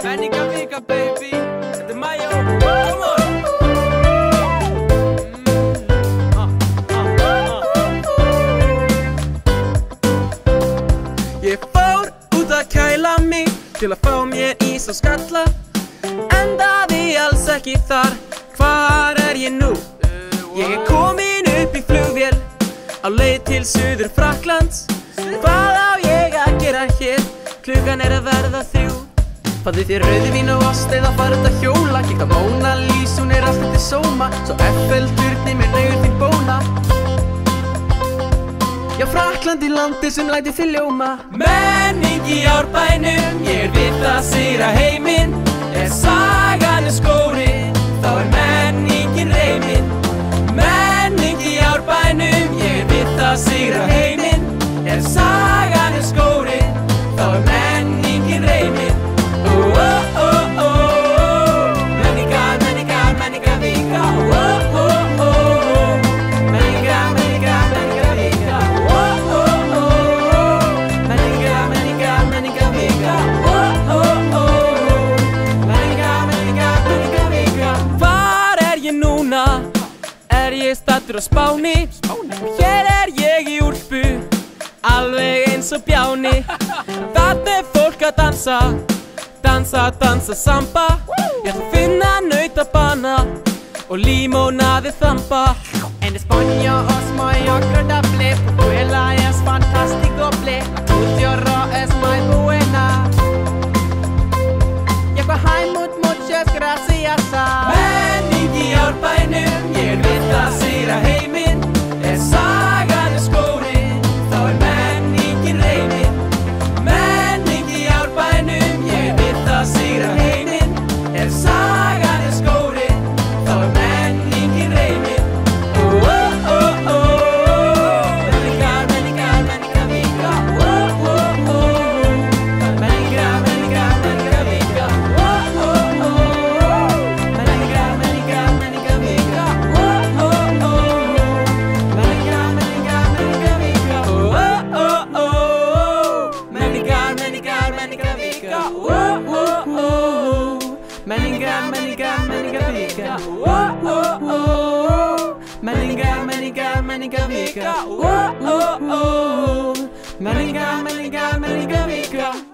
Menningarvika baby, þetta er Mayo, come on. Ég fór út að kæla mig til að fá mér ís og skalla, endaði alls ekki þar. Hvar er ég nú? Ég er komin upp í flugvél á leið til Suður Frakklands. Hvað á ég að gera hér? Klukkan er að verða 3. Fáðu þér rauðvín og ost eða fara út að hjóla. Kíkja Mona Lisa, hún er alltaf til sóma, svo Eiffel-turni mér nauður þín bóna. Já, Frakkland í landi sem lætur þig ljóma. Menning í Árbænum, ég er við að sigra heiminn. Ef sagan er skórinn, þá er menningin reiminn. Menning í Árbænum, ég er við að sigra heiminn. Ef sagan er skórinn, þá er menningin reiminn. Er ég staddur á Spáni, hér er ég í úlpu, alveg eins og bjáni. Þarna er fólk að dansa, dansa, dansa samba. Ég ætla að finna nautabana og límónaði þamba. En España es muy agradable, Portuela es fantástico, la cultura es muy buena. Ég fæ hæmút, muchas gracias. Menning í Árbænum, ég er við að sigra heiminn. Ef sagan er skórinn, þá er menningin reiminn. Menning í Árbænum, ég er við að sigra heiminn. Ef sagan er skórinn, þá er menningin reiminn. Menningar, menningar, menningarvika. Menningar, menningar, menningarvika. Menningar, menningar, menningarvika. Menningar, menningar, menningarvika. Menningar, menningar, menningarvika. Menningar, menningar, menningarvika. Menningar, menningar, menningarvika. Menningar, menningar, menningarvika.